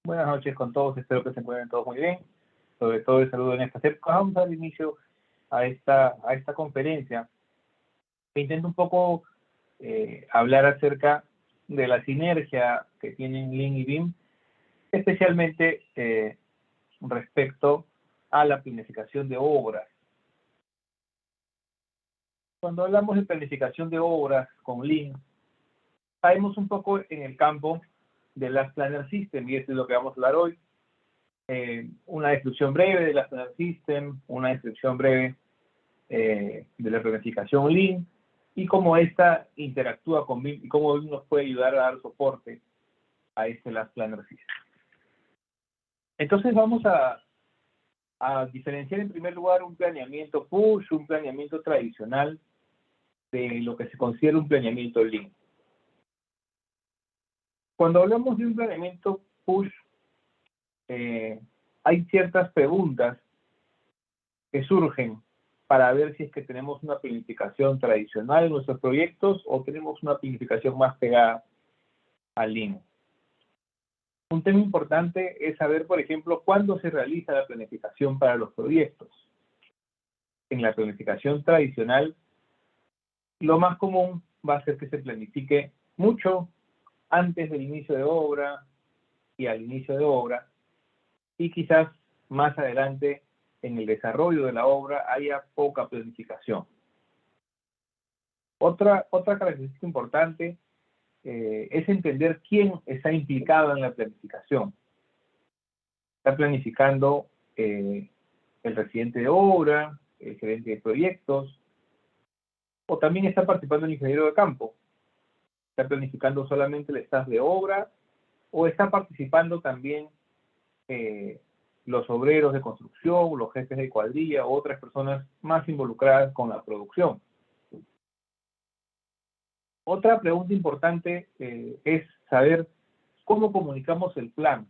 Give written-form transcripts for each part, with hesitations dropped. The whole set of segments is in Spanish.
Buenas noches con todos, espero que se encuentren todos muy bien. Sobre todo el saludo en esta época. Vamos a dar inicio a esta conferencia. Intento un poco hablar acerca de la sinergia que tienen Lean y BIM, especialmente respecto a la planificación de obras. Cuando hablamos de planificación de obras con Lean, caemos un poco en el campo de las Planner System, y esto es lo que vamos a hablar hoy. Una descripción breve de las Planner System, una descripción breve de la planificación Lean, y cómo esta interactúa con BIM y cómo BIM nos puede ayudar a dar soporte a este Last Planner System. Entonces vamos a diferenciar en primer lugar un planeamiento push, un planeamiento tradicional, de lo que se considera un planeamiento Lean. Cuando hablamos de un planeamiento push, hay ciertas preguntas que surgen para ver si es que tenemos una planificación tradicional en nuestros proyectos o tenemos una planificación más pegada al Lean. Un tema importante es saber, por ejemplo, cuándo se realiza la planificación para los proyectos. En la planificación tradicional, lo más común va a ser que se planifique mucho antes del inicio de obra y al inicio de obra, y quizás más adelante en el desarrollo de la obra haya poca planificación. Otra característica importante es entender quién está implicado en la planificación. Está planificando el residente de obra, el gerente de proyectos, o también está participando el ingeniero de campo. Está planificando solamente el staff de obra, o está participando también los obreros de construcción, los jefes de cuadrilla, o otras personas más involucradas con la producción. Otra pregunta importante es saber cómo comunicamos el plan.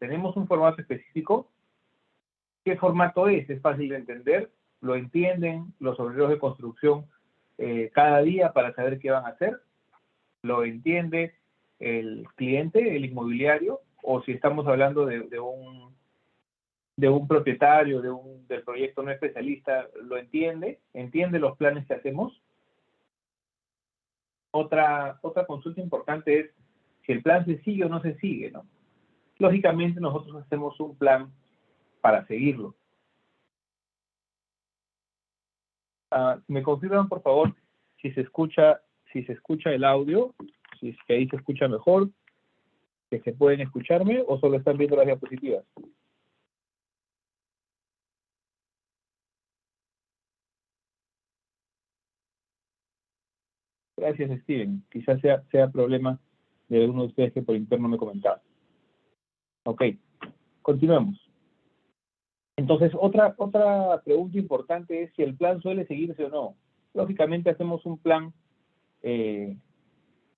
¿Tenemos un formato específico? ¿Qué formato es? ¿Es fácil de entender? ¿Lo entienden los obreros de construcción cada día para saber qué van a hacer? ¿Lo entiende el cliente, el inmobiliario? O si estamos hablando de un propietario, del proyecto no especialista, ¿lo entiende? ¿Entiende los planes que hacemos? Otra consulta importante es si el plan se sigue o no se sigue, ¿no? Lógicamente nosotros hacemos un plan para seguirlo. ¿Me confirman, por favor, si se escucha el audio? Si es que ahí se escucha mejor, que se pueden escucharme o solo están viendo las diapositivas. Gracias, Steven. Quizás sea problema de uno de ustedes que por interno me comentaba. Ok, continuemos. Entonces, otra pregunta importante es si el plan suele seguirse o no. Lógicamente hacemos un plan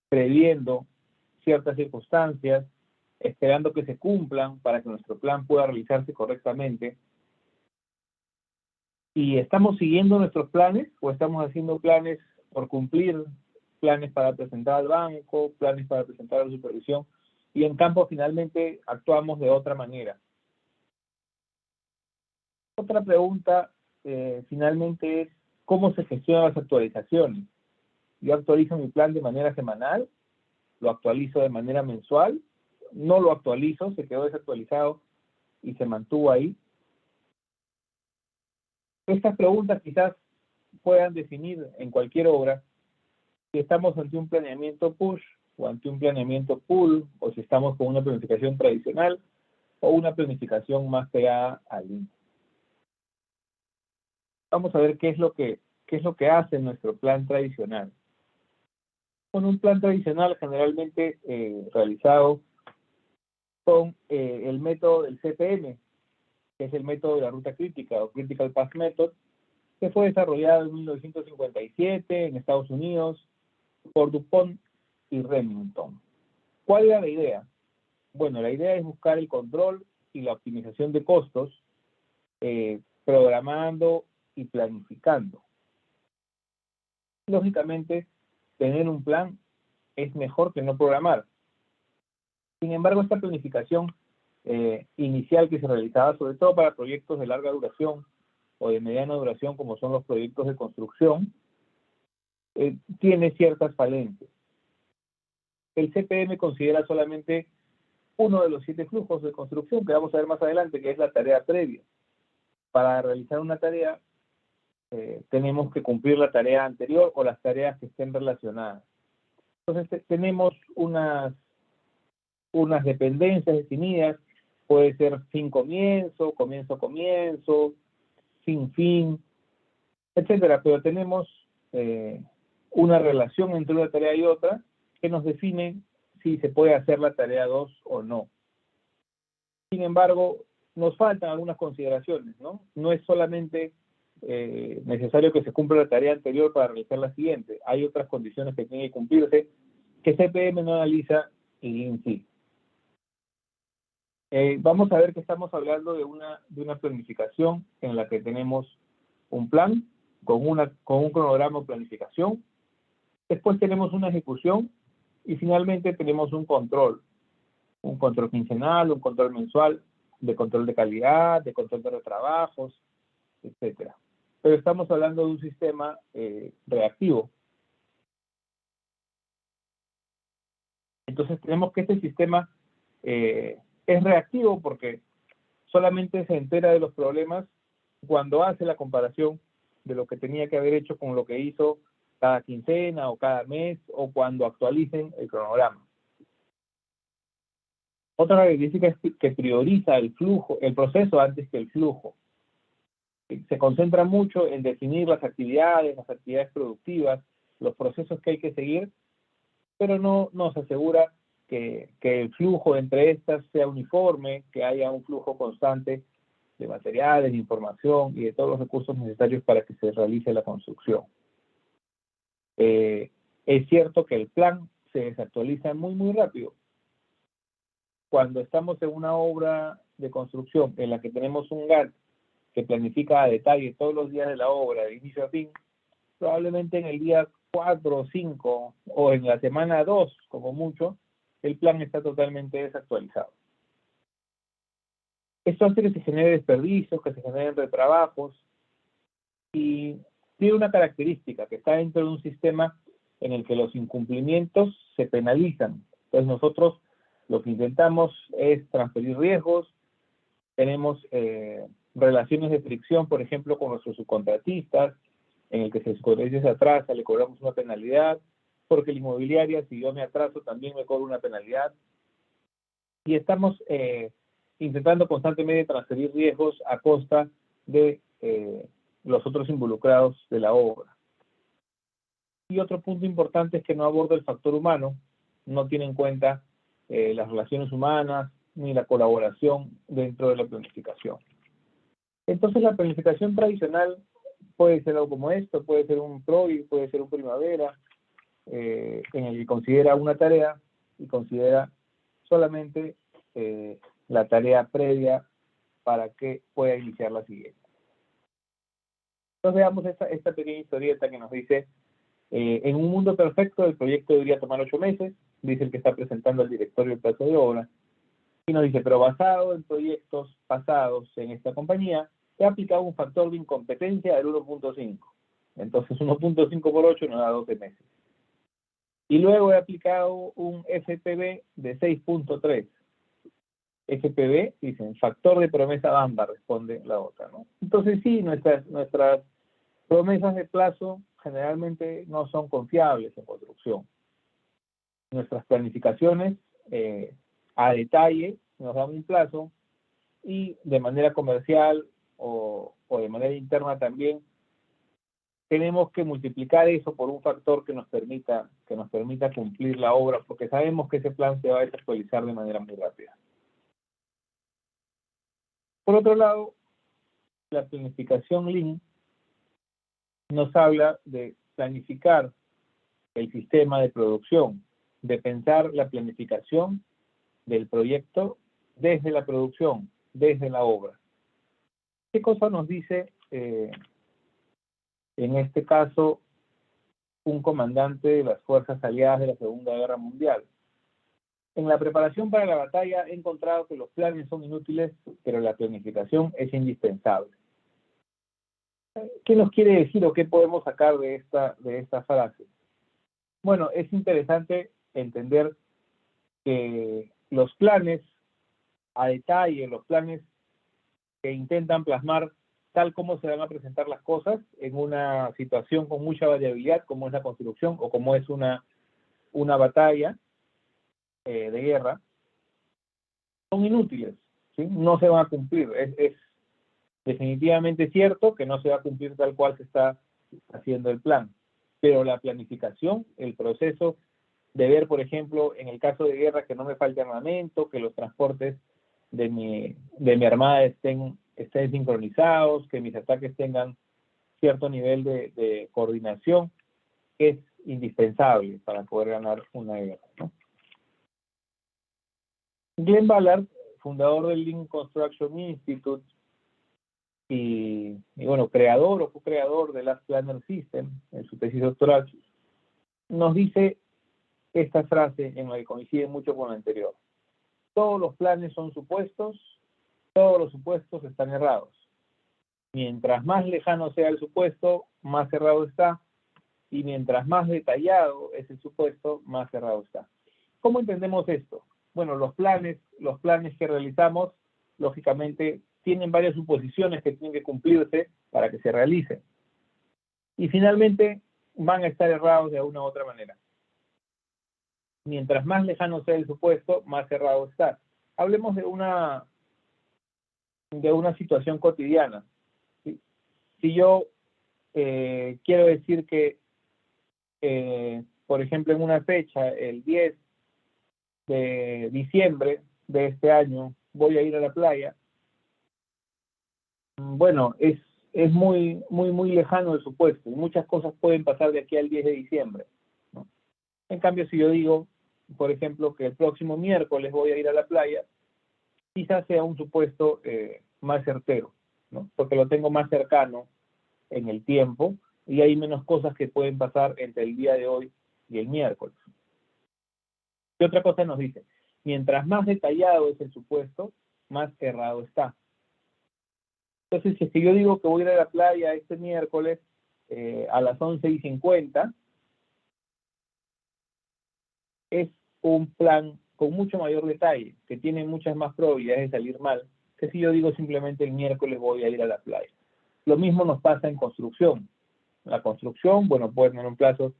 previendo ciertas circunstancias, esperando que se cumplan para que nuestro plan pueda realizarse correctamente. ¿Y estamos siguiendo nuestros planes o estamos haciendo planes por cumplir, planes para presentar al banco, planes para presentar a la supervisión, y en campo finalmente actuamos de otra manera? Otra pregunta finalmente es ¿cómo se gestionan las actualizaciones? Yo actualizo mi plan de manera semanal, lo actualizo de manera mensual, no lo actualizo, se quedó desactualizado y se mantuvo ahí. Estas preguntas quizás puedan definir en cualquier obra si estamos ante un planeamiento push o ante un planeamiento pull, o si estamos con una planificación tradicional o una planificación más pegada al Lean. Vamos a ver qué es lo que hace nuestro plan tradicional. Con un plan tradicional generalmente realizado con el método del CPM, que es el método de la ruta crítica o Critical Path Method, que fue desarrollado en 1957 en Estados Unidos por DuPont y Remington. ¿Cuál era la idea? Bueno, la idea es buscar el control y la optimización de costos, programando y planificando. Lógicamente, tener un plan es mejor que no programar. Sin embargo, esta planificación inicial que se realizaba, sobre todo para proyectos de larga duración o de mediana duración, como son los proyectos de construcción, tiene ciertas falencias. El CPM considera solamente uno de los 7 flujos de construcción, que vamos a ver más adelante, que es la tarea previa. Para realizar una tarea, tenemos que cumplir la tarea anterior o las tareas que estén relacionadas. Entonces, tenemos unas dependencias definidas, puede ser fin-comienzo, comienzo-comienzo, fin-fin, etcétera, pero tenemos una relación entre una tarea y otra que nos define si se puede hacer la tarea 2 o no. Sin embargo, nos faltan algunas consideraciones, ¿no? No es solamente necesario que se cumpla la tarea anterior para realizar la siguiente. Hay otras condiciones que tienen que cumplirse que CPM no analiza en sí. Vamos a ver que estamos hablando de una planificación en la que tenemos un plan con un cronograma de planificación. Después tenemos una ejecución y finalmente tenemos un control quincenal, un control mensual, de control de calidad, de control de retrabajos, etcétera. Pero estamos hablando de un sistema reactivo. Entonces tenemos que este sistema es reactivo porque solamente se entera de los problemas cuando hace la comparación de lo que tenía que haber hecho con lo que hizo cada quincena o cada mes o cuando actualicen el cronograma. Otra característica es que prioriza el proceso antes que el flujo. Se concentra mucho en definir las actividades productivas, los procesos que hay que seguir, pero no nos asegura que el flujo entre estas sea uniforme, que haya un flujo constante de materiales, de información y de todos los recursos necesarios para que se realice la construcción. Es cierto que el plan se desactualiza muy, muy rápido. Cuando estamos en una obra de construcción en la que tenemos un GAT que planifica a detalle todos los días de la obra, de inicio a fin, probablemente en el día 4 o 5 o en la semana 2, como mucho, el plan está totalmente desactualizado. Esto hace que se genere desperdicios, que se generen retrabajos y tiene una característica que está dentro de un sistema en el que los incumplimientos se penalizan. Entonces nosotros lo que intentamos es transferir riesgos, tenemos relaciones de fricción, por ejemplo, con nuestros subcontratistas, en el que si el subcontratista se atrasa, le cobramos una penalidad, porque la inmobiliaria, si yo me atraso, también me cobro una penalidad. Y estamos intentando constantemente transferir riesgos a costa de los otros involucrados de la obra. Y otro punto importante es que no aborda el factor humano, no tiene en cuenta las relaciones humanas ni la colaboración dentro de la planificación. Entonces la planificación tradicional puede ser algo como esto, puede ser un PROI, puede ser un Primavera, en el que considera una tarea y considera solamente la tarea previa para que pueda iniciar la siguiente. Entonces veamos esta pequeña historieta que nos dice, en un mundo perfecto el proyecto debería tomar 8 meses, dice el que está presentando al directorio el plazo de obra, y nos dice, pero basado en proyectos pasados en esta compañía, he aplicado un factor de incompetencia del 1.5. Entonces 1.5 por 8 nos da 12 meses. Y luego he aplicado un FPV de 6.3. FPV, dicen, factor de promesa bamba, responde la otra, ¿no? Entonces sí, nuestras promesas de plazo generalmente no son confiables en construcción. Nuestras planificaciones a detalle nos dan un plazo y de manera comercial o de manera interna también tenemos que multiplicar eso por un factor que nos permita cumplir la obra, porque sabemos que ese plan se va a desactualizar de manera muy rápida. Por otro lado, la planificación Lean nos habla de planificar el sistema de producción, de pensar la planificación del proyecto desde la producción, desde la obra. ¿Qué cosa nos dice, en este caso, un comandante de las fuerzas aliadas de la Segunda Guerra Mundial? En la preparación para la batalla he encontrado que los planes son inútiles, pero la planificación es indispensable. ¿Qué nos quiere decir o qué podemos sacar de esta frase? Bueno, es interesante entender que los planes a detalle, los planes que intentan plasmar tal como se van a presentar las cosas en una situación con mucha variabilidad, como es la construcción o como es una batalla de guerra, son inútiles, ¿sí? No se van a cumplir. Es definitivamente cierto que no se va a cumplir tal cual se está haciendo el plan, pero la planificación, el proceso de ver, por ejemplo, en el caso de guerra, que no me falte armamento, que los transportes de mi armada estén sincronizados, que mis ataques tengan cierto nivel de coordinación, es indispensable para poder ganar una guerra, ¿no? Glenn Ballard, fundador del Lean Construction Institute y bueno, creador o co-creador del Last Planner System en su tesis doctoral, nos dice esta frase en la que coincide mucho con la anterior. Todos los planes son supuestos, todos los supuestos están errados. Mientras más lejano sea el supuesto, más errado está, y mientras más detallado es el supuesto, más errado está. ¿Cómo entendemos esto? Bueno, los planes que realizamos, lógicamente, tienen varias suposiciones que tienen que cumplirse para que se realicen. Y finalmente van a estar errados de una u otra manera. Mientras más lejano sea el supuesto, más errado está. Hablemos de una situación cotidiana. ¿Sí? Si yo quiero decir que, por ejemplo, en una fecha, el 10 de diciembre de este año, voy a ir a la playa, bueno, es muy, muy, muy lejano el supuesto y muchas cosas pueden pasar de aquí al 10 de diciembre, ¿no? En cambio, si yo digo, por ejemplo, que el próximo miércoles voy a ir a la playa, quizás sea un supuesto más certero, ¿no? Porque lo tengo más cercano en el tiempo y hay menos cosas que pueden pasar entre el día de hoy y el miércoles. ¿Qué otra cosa nos dice? Mientras más detallado es el supuesto, más errado está. Entonces, si es que yo digo que voy a ir a la playa este miércoles a las 11:50, es un plan con mucho mayor detalle, que tiene muchas más probabilidades de salir mal, que si yo digo simplemente el miércoles voy a ir a la playa. Lo mismo nos pasa en construcción. La construcción, bueno, puede tener un plazo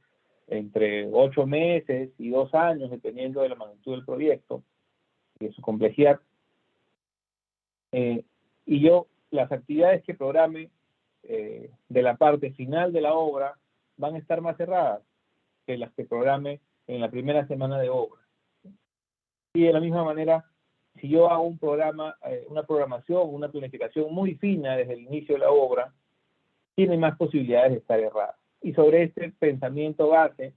entre 8 meses y 2 años, dependiendo de la magnitud del proyecto y de su complejidad. Y yo, las actividades que programe de la parte final de la obra van a estar más cerradas que las que programe en la primera semana de obra. Y de la misma manera, si yo hago un programa, una programación, una planificación muy fina desde el inicio de la obra, tiene más posibilidades de estar errada. Y sobre este pensamiento base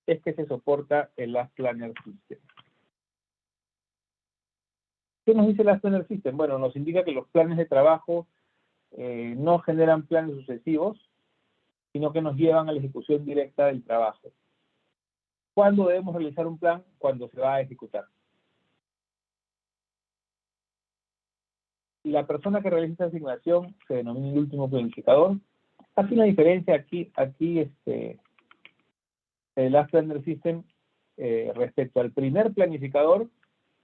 es que se soporta el Last Planner System. ¿Qué nos dice el Last Planner System? Bueno, nos indica que los planes de trabajo no generan planes sucesivos, sino que nos llevan a la ejecución directa del trabajo. ¿Cuándo debemos realizar un plan? Cuando se va a ejecutar. Y la persona que realiza esta asignación se denomina el último planificador. Hace una diferencia aquí el Last Planner System respecto al primer planificador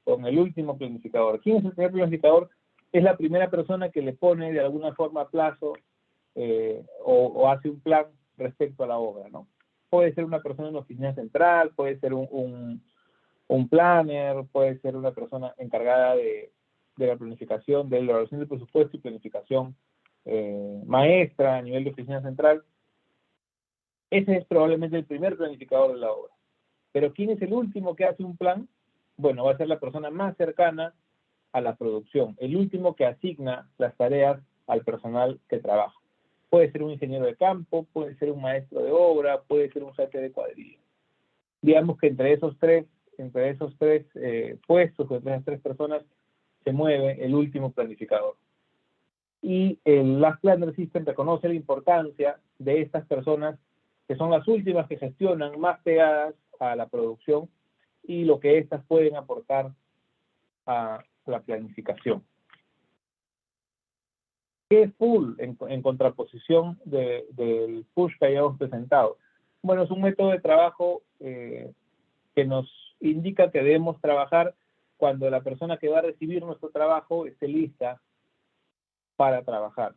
con el último planificador. ¿Quién es el primer planificador? Es la primera persona que le pone de alguna forma plazo o hace un plan respecto a la obra, ¿no? Puede ser una persona en la oficina central, puede ser un planner, puede ser una persona encargada de la planificación, de la elaboración del presupuesto y planificación maestra a nivel de oficina central. Ese es probablemente el primer planificador de la obra. Pero ¿quién es el último que hace un plan? Bueno, va a ser la persona más cercana a la producción, el último que asigna las tareas al personal que trabaja. Puede ser un ingeniero de campo, puede ser un maestro de obra, puede ser un jefe de cuadrilla. Digamos que entre esos tres puestos, o entre esas tres personas, se mueve el último planificador. Y el Last Planner System reconoce la importancia de estas personas que son las últimas que gestionan, más pegadas a la producción, y lo que éstas pueden aportar a la planificación. ¿Qué es pull en contraposición del push que hayamos presentado? Bueno, es un método de trabajo que nos indica que debemos trabajar cuando la persona que va a recibir nuestro trabajo esté lista para trabajar.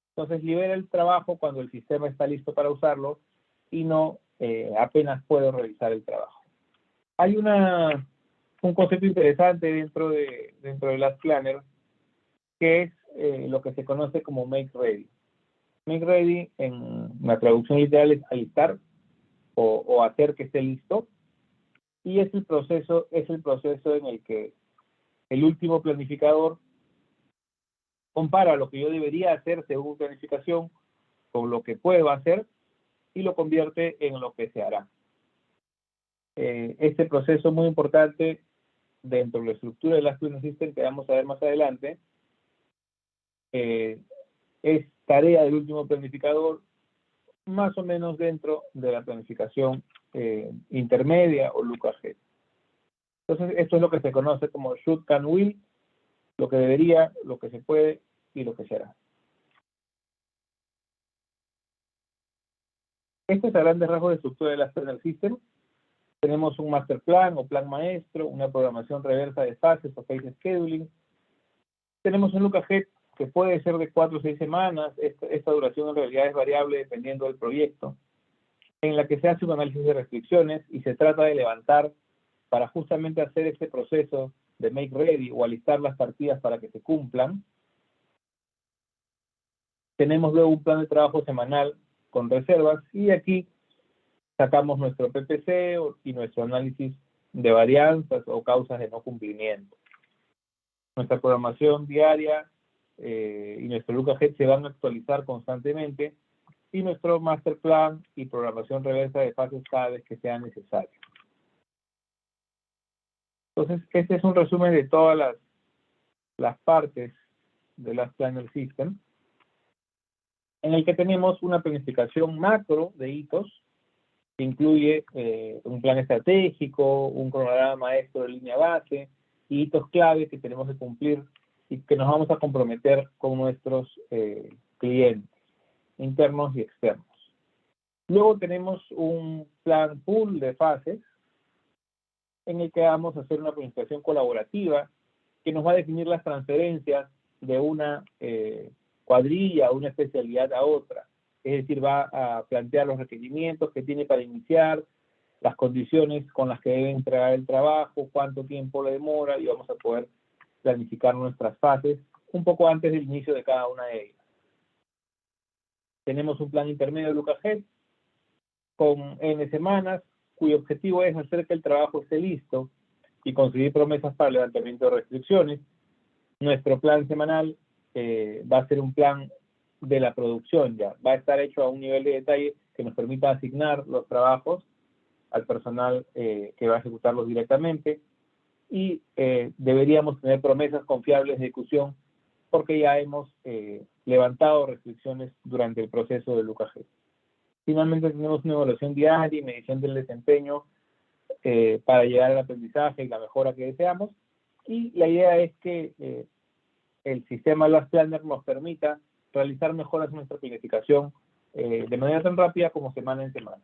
Entonces libera el trabajo cuando el sistema está listo para usarlo y no apenas puedo realizar el trabajo. Hay un concepto interesante dentro de Last Planner, que es lo que se conoce como make ready. Make ready en la traducción literal es alistar o hacer que esté listo, y es el proceso en el que el último planificador compara lo que yo debería hacer según planificación con lo que puedo hacer y lo convierte en lo que se hará. Este proceso muy importante dentro de la estructura de Last Planner System, que vamos a ver más adelante, es tarea del último planificador, más o menos dentro de la planificación intermedia o look ahead. Entonces, esto es lo que se conoce como should, can, will, lo que debería, lo que se puede y lo que se hará. Este es a grandes rasgos de estructura de Last Planner System. Tenemos un master plan o plan maestro, una programación reversa de fases o phase scheduling. Tenemos un look ahead que puede ser de 4 o 6 semanas. Esta duración en realidad es variable dependiendo del proyecto, en la que se hace un análisis de restricciones y se trata de levantar para justamente hacer ese proceso de make ready o alistar las partidas para que se cumplan. Tenemos luego un plan de trabajo semanal con reservas y aquí sacamos nuestro PPC y nuestro análisis de varianzas o causas de no cumplimiento. Nuestra programación diaria y nuestro look ahead se van a actualizar constantemente, y nuestro master plan y programación reversa de fases cada vez que sea necesario. Entonces, este es un resumen de todas las partes de Last Planner System, en el que tenemos una planificación macro de hitos, que incluye un plan estratégico, un cronograma maestro de línea base, y hitos clave que tenemos que cumplir y que nos vamos a comprometer con nuestros clientes, internos y externos. Luego tenemos un plan pool de fases, en el que vamos a hacer una planificación colaborativa que nos va a definir las transferencias de una cuadrilla o una especialidad a otra. Es decir, va a plantear los requerimientos que tiene para iniciar, las condiciones con las que debe entregar el trabajo, cuánto tiempo le demora, y vamos a poder planificar nuestras fases un poco antes del inicio de cada una de ellas. Tenemos un plan intermedio de look ahead con N semanas, cuyo objetivo es hacer que el trabajo esté listo y conseguir promesas para el levantamiento de restricciones. Nuestro plan semanal va a ser un plan de la producción ya. Va a estar hecho a un nivel de detalle que nos permita asignar los trabajos al personal que va a ejecutarlos directamente, y deberíamos tener promesas confiables de ejecución porque ya hemos levantado restricciones durante el proceso de look ahead. Finalmente tenemos una evaluación diaria y medición del desempeño para llegar al aprendizaje y la mejora que deseamos, y la idea es que el sistema Last Planner nos permita realizar mejoras en nuestra planificación de manera tan rápida como semana en semana.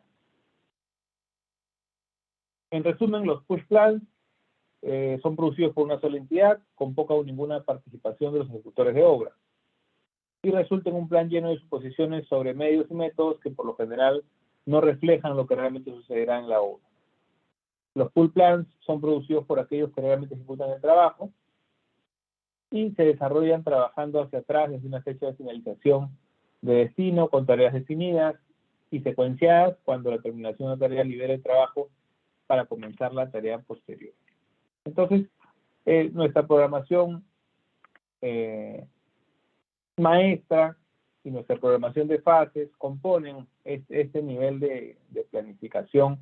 En resumen, los push plans son producidos por una sola entidad con poca o ninguna participación de los ejecutores de obra, y resulta en un plan lleno de suposiciones sobre medios y métodos que por lo general no reflejan lo que realmente sucederá en la obra. Los pull plans son producidos por aquellos que realmente ejecutan el trabajo y se desarrollan trabajando hacia atrás desde una fecha de finalización de destino con tareas definidas y secuenciadas cuando la terminación de la tarea libera el trabajo para comenzar la tarea posterior. Entonces, nuestra programación maestra y nuestra programación de fases componen este nivel de planificación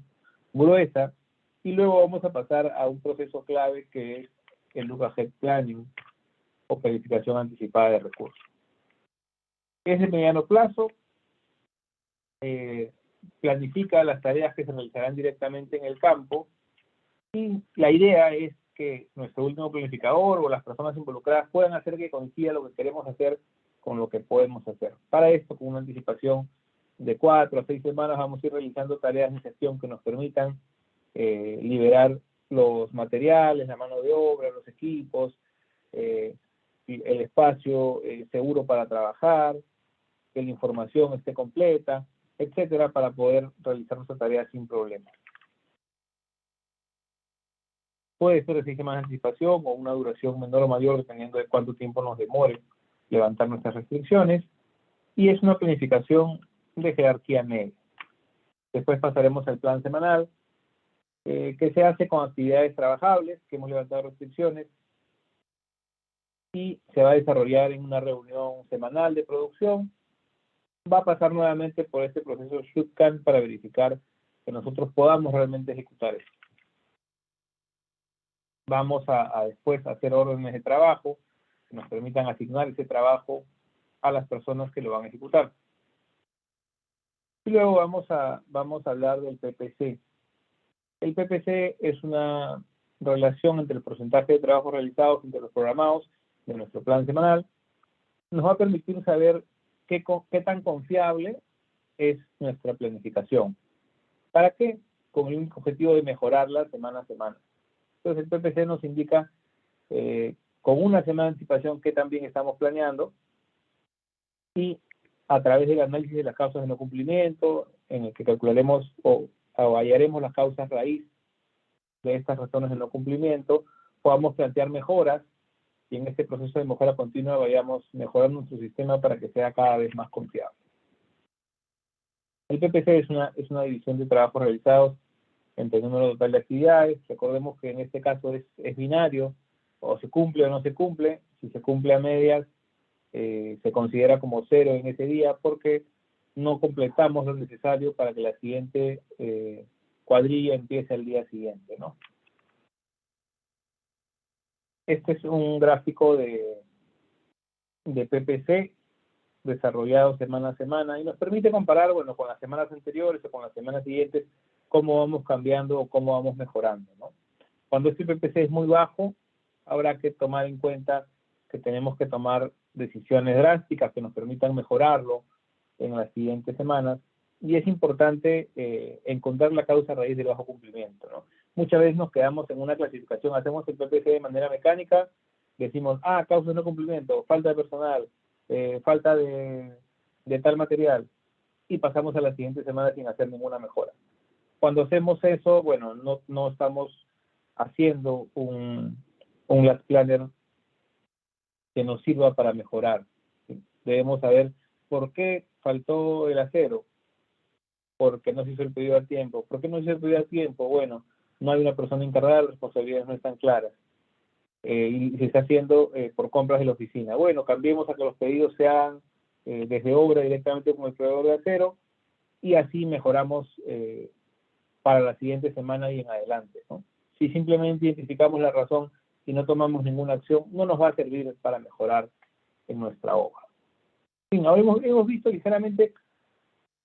gruesa, y luego vamos a pasar a un proceso clave que es el look ahead planning o planificación anticipada de recursos. Es de mediano plazo, planifica las tareas que se realizarán directamente en el campo Y la idea es que nuestro último planificador o las personas involucradas puedan hacer que coincida lo que queremos hacer con lo que podemos hacer. Para esto, con una anticipación de 4 a 6 semanas, vamos a ir realizando tareas de gestión que nos permitan liberar los materiales, la mano de obra, los equipos, el espacio seguro para trabajar, que la información esté completa, etcétera, para poder realizar nuestra tarea sin problemas. Puede ser de 6 semanas de anticipación o una duración menor o mayor dependiendo de cuánto tiempo nos demore levantar nuestras restricciones, y es una planificación de jerarquía media. Después pasaremos al plan semanal, que se hace con actividades trabajables, que hemos levantado restricciones, y se va a desarrollar en una reunión semanal de producción. Va a pasar nuevamente por este proceso SHUTCAN para verificar que nosotros podamos realmente ejecutar esto. Vamos a después hacer órdenes de trabajo que nos permitan asignar ese trabajo a las personas que lo van a ejecutar. Y luego vamos a hablar del PPC. El PPC es una relación entre el porcentaje de trabajos realizados entre los programados de nuestro plan semanal. Nos va a permitir saber qué tan confiable es nuestra planificación. ¿Para qué? Con el único objetivo de mejorarla semana a semana. Entonces el PPC nos indica con una semana de anticipación qué tan bien estamos planeando, y a través del análisis de las causas de no cumplimiento, en el que calcularemos o hallaremos las causas raíz de estas razones de no cumplimiento, podamos plantear mejoras, y en este proceso de mejora continua vayamos mejorando nuestro sistema para que sea cada vez más confiable. El PPC es una división de trabajos realizados entre el número total de actividades. Recordemos que en este caso es binario, o se cumple o no se cumple. Si se cumple a medias, se considera como 0 en ese día porque no completamos lo necesario para que la siguiente cuadrilla empiece el día siguiente, ¿no? Este es un gráfico de PPC desarrollado semana a semana y nos permite comparar, bueno, con las semanas anteriores o con las semanas siguientes, cómo vamos cambiando o cómo vamos mejorando, ¿no? Cuando este PPC es muy bajo, habrá que tomar en cuenta que tenemos que tomar decisiones drásticas que nos permitan mejorarlo en las siguientes semanas, y es importante encontrar la causa raíz del bajo cumplimiento, ¿no? Muchas veces nos quedamos en una clasificación, hacemos el PPC de manera mecánica, decimos, causa de no cumplimiento, falta de personal, falta de tal material, y pasamos a la siguiente semana sin hacer ninguna mejora. Cuando hacemos eso, bueno, no estamos haciendo un last planner que nos sirva para mejorar. ¿Sí? Debemos saber por qué faltó el acero, porque no se hizo el pedido a tiempo. ¿Por qué no se hizo el pedido a tiempo? Bueno, no hay una persona encargada, las responsabilidades no están claras. Y se está haciendo por compras de la oficina. Bueno, cambiemos a que los pedidos sean desde obra directamente con el proveedor de acero, y así mejoramos para la siguiente semana y en adelante, ¿no? Si simplemente identificamos la razón y no tomamos ninguna acción, no nos va a servir para mejorar en nuestra obra. Sí, ahora hemos visto ligeramente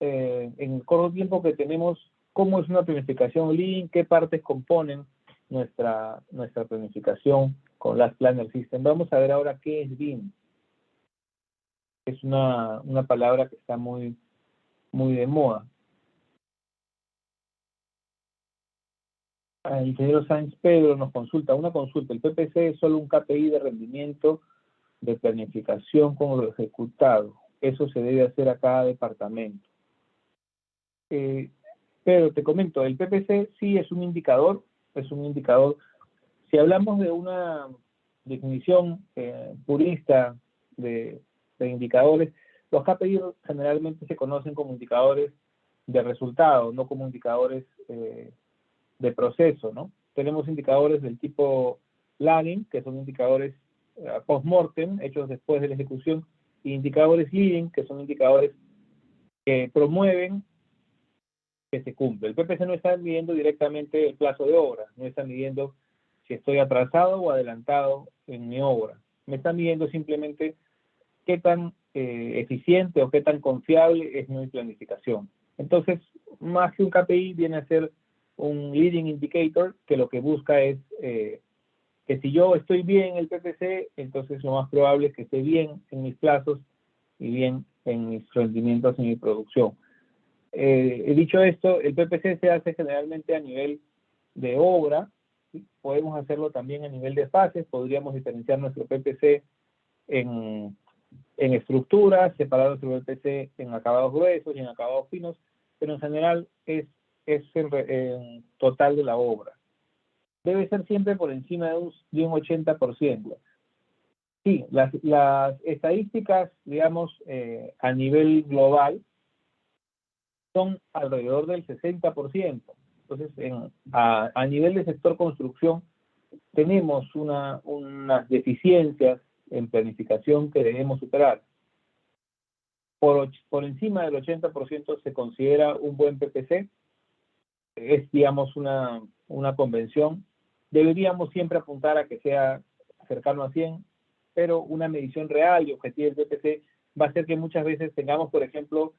en el corto tiempo que tenemos cómo es una planificación Lean, qué partes componen nuestra planificación con Last Planner System. Vamos a ver ahora qué es Lean. Es una palabra que está muy de moda. El ingeniero Sáenz Pedro nos consulta, una consulta, ¿el PPC es solo un KPI de rendimiento de planificación con lo ejecutado? Eso se debe hacer a cada departamento. Pero te comento, el PPC sí es un indicador, Si hablamos de una definición purista de indicadores, los KPI generalmente se conocen como indicadores de resultado, no como indicadores de proceso, ¿no? Tenemos indicadores del tipo lagging, que son indicadores post-mortem, hechos después de la ejecución, y indicadores leading, que son indicadores que promueven que se cumple. El PPC no está midiendo directamente el plazo de obra, no está midiendo si estoy atrasado o adelantado en mi obra. Me está midiendo simplemente qué tan eficiente o qué tan confiable es mi planificación. Entonces, más que un KPI, viene a ser un leading indicator que lo que busca es que si yo estoy bien en el PPC, entonces lo más probable es que esté bien en mis plazos y bien en mis rendimientos en mi producción. Dicho esto, el PPC se hace generalmente a nivel de obra, ¿sí? Podemos hacerlo también a nivel de fases, podríamos diferenciar nuestro PPC en estructuras, separar nuestro PPC en acabados gruesos y en acabados finos, pero en general es el total de la obra. Debe ser siempre por encima de un 80%. Sí, las estadísticas, digamos, a nivel global son alrededor del 60%. Entonces, a nivel de sector construcción, tenemos unas deficiencias en planificación que debemos superar. Por encima del 80% se considera un buen PPC, es, digamos, una convención. Deberíamos siempre apuntar a que sea cercano a 100, pero una medición real y objetiva del PPC va a ser que muchas veces tengamos, por ejemplo,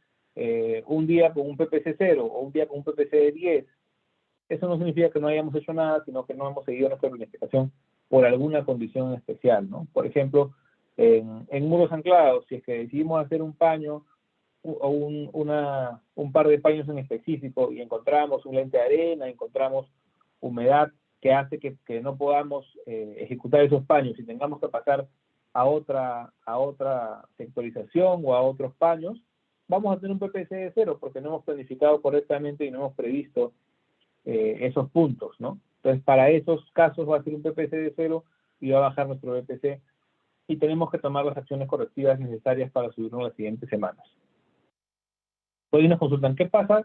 un día con un PPC 0 o un día con un PPC de 10. Eso no significa que no hayamos hecho nada, sino que no hemos seguido nuestra planificación por alguna condición especial, ¿no? Por ejemplo, en muros anclados, si es que decidimos hacer un paño o un par de paños en específico y encontramos un lente de arena, encontramos humedad que hace que no podamos ejecutar esos paños y tengamos que pasar a otra sectorización o a otros paños, vamos a tener un PPC de 0 porque no hemos planificado correctamente y no hemos previsto esos puntos, ¿no? Entonces, para esos casos va a ser un PPC de 0 y va a bajar nuestro PPC y tenemos que tomar las acciones correctivas necesarias para subirnos las siguientes semanas. Hoy nos consultan, ¿qué pasa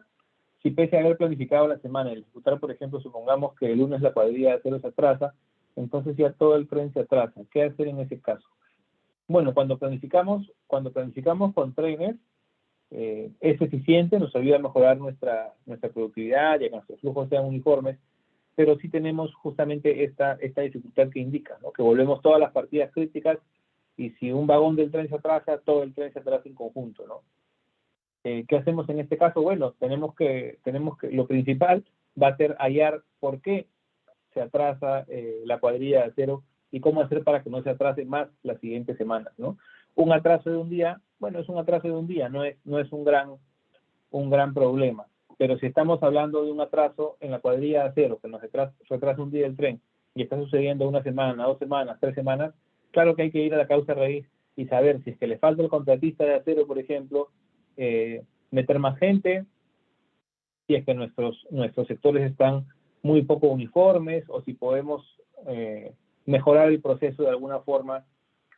si pese a haber planificado la semana, el ejecutar, por ejemplo, supongamos que el lunes la cuadrilla de acero se atrasa, entonces ya todo el tren se atrasa? ¿Qué hacer en ese caso? Bueno, cuando planificamos con trainers, es eficiente, nos ayuda a mejorar nuestra productividad y a que nuestros flujos sean uniformes, pero sí tenemos justamente esta dificultad que indica, ¿no? Que volvemos todas las partidas críticas y si un vagón del tren se atrasa, todo el tren se atrasa en conjunto, ¿no? ¿Qué hacemos en este caso? Bueno, tenemos que, lo principal va a ser hallar por qué se atrasa la cuadrilla de acero y cómo hacer para que no se atrase más las siguientes semanas, ¿no? Un atraso de un día, bueno, es un atraso de un día, no es un gran problema. Pero si estamos hablando de un atraso en la cuadrilla de acero, que nos retrasa un día el tren, y está sucediendo una semana, 2 semanas, 3 semanas, claro que hay que ir a la causa raíz y saber si es que le falta el contratista de acero, por ejemplo, meter más gente, si es que nuestros sectores están muy poco uniformes, o si podemos mejorar el proceso de alguna forma,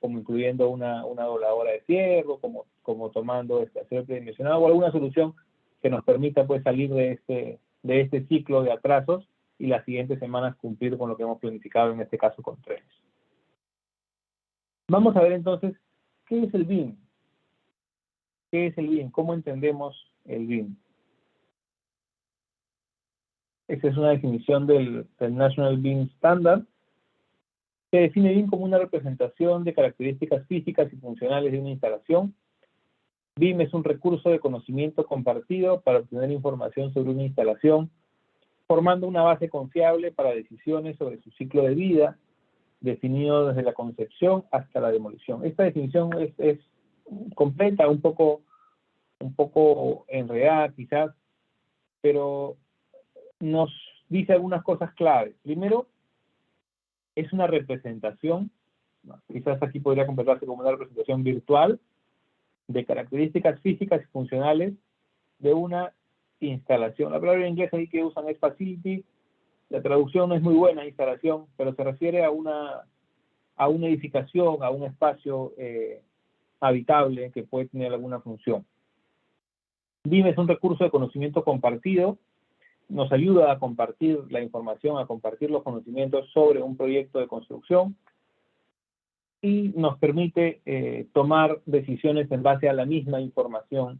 como incluyendo una dobladora de fierro, como tomando acero predimensionado, o alguna solución que nos permita pues salir de este ciclo de atrasos y las siguientes semanas cumplir con lo que hemos planificado, en este caso con trenes. Vamos a ver entonces, ¿qué es el BIM? ¿Qué es el BIM? ¿Cómo entendemos el BIM? Esta es una definición del National BIM Standard. Se define BIM como una representación de características físicas y funcionales de una instalación. BIM es un recurso de conocimiento compartido para obtener información sobre una instalación, formando una base confiable para decisiones sobre su ciclo de vida, definido desde la concepción hasta la demolición. Esta definición es completa, un poco enredada quizás, pero nos dice algunas cosas claves. Primero, es una representación, quizás aquí podría completarse como una representación virtual, de características físicas y funcionales de una instalación. La palabra en inglés ahí que usan es facility, la traducción no es muy buena, instalación, pero se refiere a una edificación, a un espacio habitable que puede tener alguna función. BIM es un recurso de conocimiento compartido, nos ayuda a compartir la información, a compartir los conocimientos sobre un proyecto de construcción y nos permite tomar decisiones en base a la misma información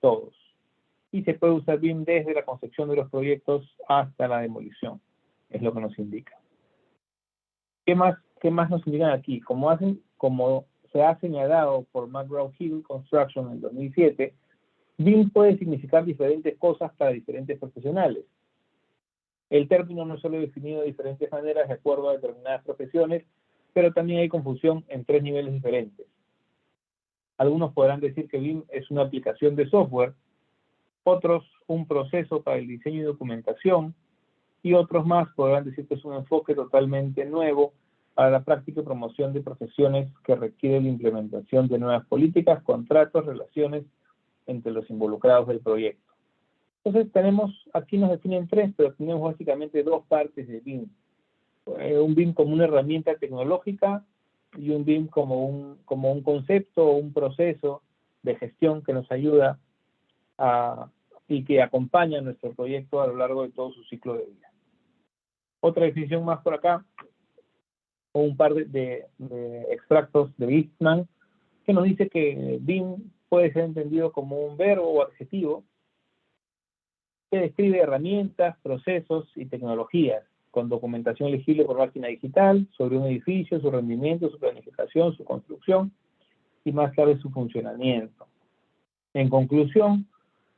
todos. Y se puede usar BIM desde la concepción de los proyectos hasta la demolición, es lo que nos indica. ¿Qué más nos indican aquí? Como se ha señalado por McGraw-Hill Construction en 2007, BIM puede significar diferentes cosas para diferentes profesionales. El término no es solo definido de diferentes maneras de acuerdo a determinadas profesiones, pero también hay confusión en 3 niveles diferentes. Algunos podrán decir que BIM es una aplicación de software, otros un proceso para el diseño y documentación, y otros más podrán decir que es un enfoque totalmente nuevo para la práctica y promoción de profesiones que requiere la implementación de nuevas políticas, contratos, relaciones entre los involucrados del proyecto. Entonces aquí nos definen 3, pero tenemos básicamente 2 partes de BIM. Un BIM como una herramienta tecnológica y un BIM como un concepto o un proceso de gestión que nos ayuda y que acompaña nuestro proyecto a lo largo de todo su ciclo de vida. Otra definición más por acá, o un par de extractos de Eastman, que nos dice que BIM puede ser entendido como un verbo o adjetivo que describe herramientas, procesos y tecnologías con documentación legible por máquina digital sobre un edificio, su rendimiento, su planificación, su construcción y más tarde su funcionamiento. En conclusión,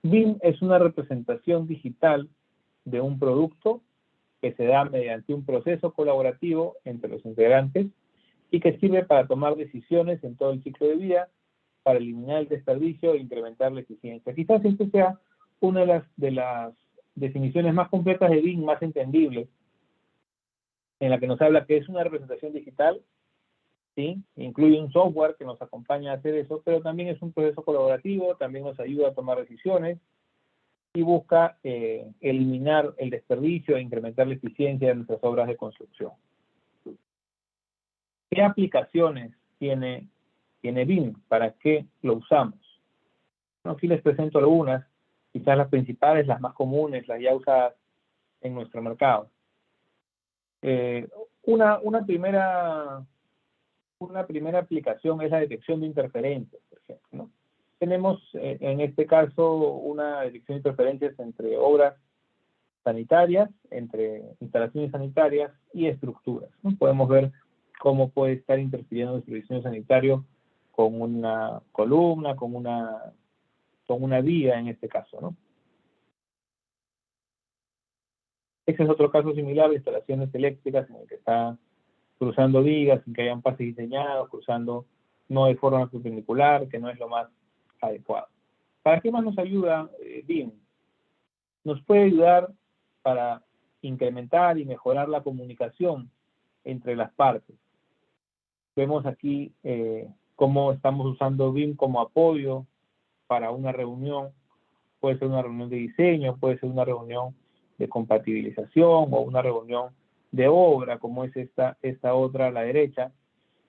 BIM es una representación digital de un producto que se da mediante un proceso colaborativo entre los integrantes y que sirve para tomar decisiones en todo el ciclo de vida, para eliminar el desperdicio e incrementar la eficiencia. Quizás esta sea una de las definiciones más completas de BIM, más entendibles, en la que nos habla que es una representación digital, ¿sí? Incluye un software que nos acompaña a hacer eso, pero también es un proceso colaborativo, también nos ayuda a tomar decisiones y busca eliminar el desperdicio e incrementar la eficiencia de nuestras obras de construcción. ¿Qué aplicaciones tiene BIM? ¿Para qué lo usamos? Bueno, aquí les presento algunas, quizás las principales, las más comunes, las ya usadas en nuestro mercado. Una primera aplicación es la detección de interferencias, por ejemplo, ¿no? Tenemos en este caso una detección de interferencias entre obras sanitarias, entre instalaciones sanitarias y estructuras, ¿no? Podemos ver cómo puede estar interfiriendo nuestro diseño sanitario con una columna, con una viga en este caso, ¿no? Ese es otro caso similar de instalaciones eléctricas en el que está cruzando vigas sin que hayan pases diseñados, cruzando no de forma perpendicular, que no es lo más adecuado. ¿Para qué más nos ayuda BIM? Nos puede ayudar para incrementar y mejorar la comunicación entre las partes. Vemos aquí cómo estamos usando BIM como apoyo para una reunión. Puede ser una reunión de diseño, puede ser una reunión de compatibilización o una reunión de obra, como es esta otra a la derecha,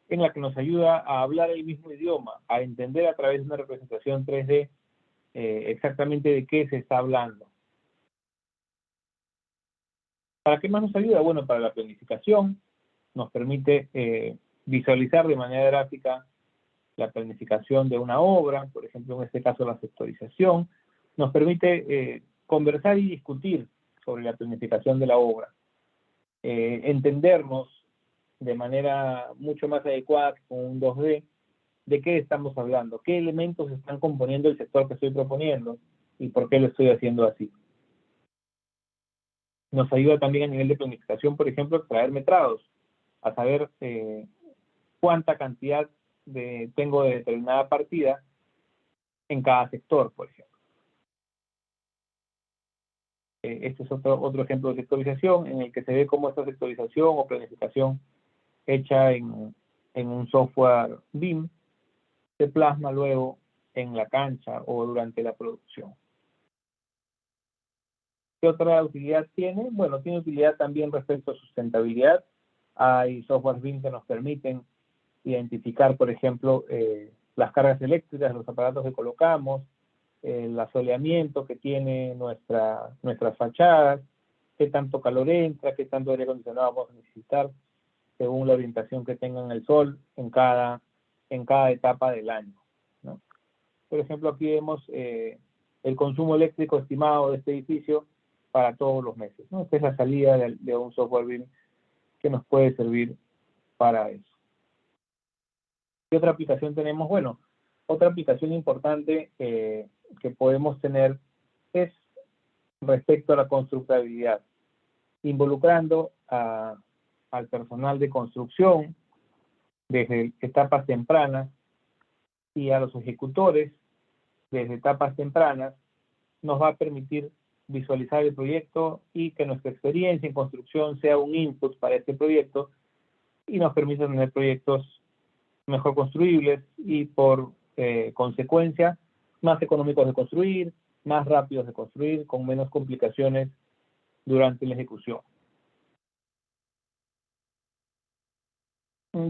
en la que nos ayuda a hablar el mismo idioma, a entender a través de una representación 3D exactamente de qué se está hablando. ¿Para qué más nos ayuda? Bueno, para la planificación, nos permite visualizar de manera gráfica la planificación de una obra, por ejemplo, en este caso la sectorización, nos permite conversar y discutir sobre la planificación de la obra, entendernos de manera mucho más adecuada que con un 2D de qué estamos hablando, qué elementos están componiendo el sector que estoy proponiendo y por qué lo estoy haciendo así. Nos ayuda también a nivel de planificación, por ejemplo, a extraer metrados, a saber cuánta cantidad tengo de determinada partida en cada sector, por ejemplo. Este es otro ejemplo de sectorización en el que se ve cómo esta sectorización o planificación hecha en un software BIM se plasma luego en la cancha o durante la producción. ¿Qué otra utilidad tiene? Bueno, tiene utilidad también respecto a sustentabilidad. Hay software BIM que nos permiten identificar, por ejemplo, las cargas eléctricas, los aparatos que colocamos, el asoleamiento que tiene nuestras fachadas, qué tanto calor entra, qué tanto aire acondicionado vamos a necesitar, según la orientación que tenga el sol en cada etapa del año, ¿no? Por ejemplo, aquí vemos el consumo eléctrico estimado de este edificio para todos los meses, ¿no? Esta es la salida de un software BIM que nos puede servir para eso. ¿Qué otra aplicación tenemos? Bueno, otra aplicación importante que podemos tener es respecto a la constructabilidad. involucrando al personal de construcción desde etapas tempranas y a los ejecutores desde etapas tempranas, nos va a permitir visualizar el proyecto y que nuestra experiencia en construcción sea un input para este proyecto y nos permita tener proyectos mejor construibles y por consecuencia más económicos de construir, más rápidos de construir, con menos complicaciones durante la ejecución.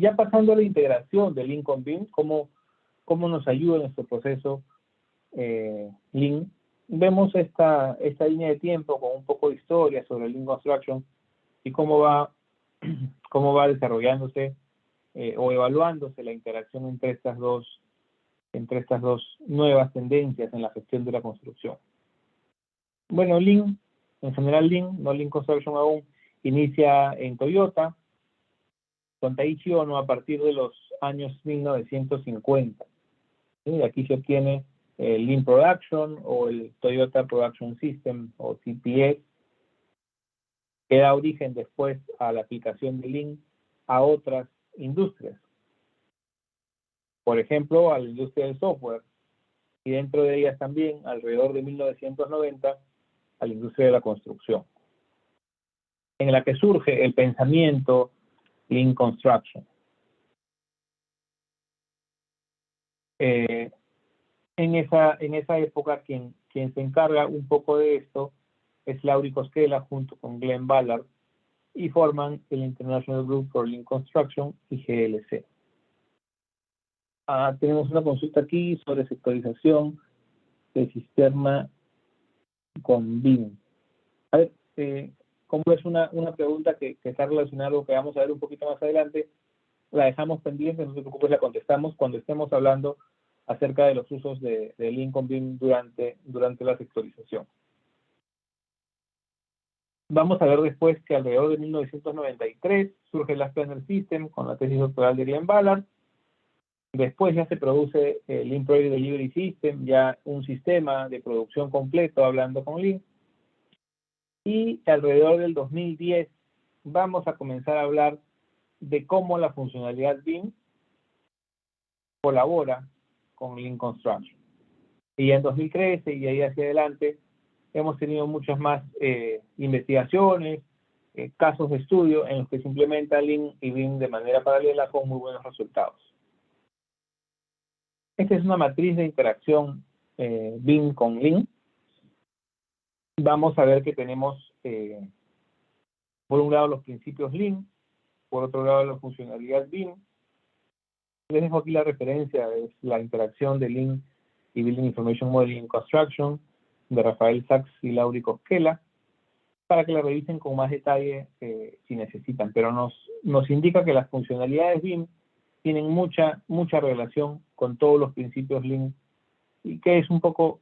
Ya pasando a la integración de Lean con BIM, cómo nos ayuda en nuestro proceso Lean, vemos esta línea de tiempo con un poco de historia sobre Lean Construction y cómo va desarrollándose o evaluándose la interacción entre estas dos nuevas tendencias en la gestión de la construcción. Bueno, Lean, en general Lean, no Lean Construction aún, inicia en Toyota, con Taiichi Ohno a partir de los años 1950. ¿Sí? Aquí se obtiene el Lean Production o el Toyota Production System o TPS, que da origen después a la aplicación de Lean a otras industrias. Por ejemplo, a la industria del software y dentro de ellas también, alrededor de 1990, a la industria de la construcción, en la que surge el pensamiento Lean Construction. En esa época, quien se encarga un poco de esto es Lauri Koskela junto con Glenn Ballard y forman el International Group for Lean Construction, IGLC. Tenemos una consulta aquí sobre sectorización del sistema con BIM. A ver, como es una pregunta que está relacionada a lo que vamos a ver un poquito más adelante, la dejamos pendiente, no se preocupe, la contestamos cuando estemos hablando acerca de los usos de Lean con BIM durante la sectorización. Vamos a ver después que alrededor de 1993 surge el Last Planner System con la tesis doctoral de Glenn Ballard. Después ya se produce el Lean Project Delivery System, ya un sistema de producción completo hablando con Lean. Y alrededor del 2010 vamos a comenzar a hablar de cómo la funcionalidad BIM colabora con Lean Construction. Y en 2013 y ahí hacia adelante hemos tenido muchas más investigaciones, casos de estudio en los que se implementa Lean y BIM de manera paralela con muy buenos resultados. Esta es una matriz de interacción BIM con Lean. Vamos a ver que tenemos, por un lado, los principios Lean, por otro lado, la funcionalidad BIM. Les dejo aquí la referencia, es la interacción de Lean y Building Information Modeling Construction de Rafael Sachs y Lauri Koskela, para que la revisen con más detalle si necesitan, pero nos indica que las funcionalidades BIM tienen mucha relación con todos los principios Lean y que es un poco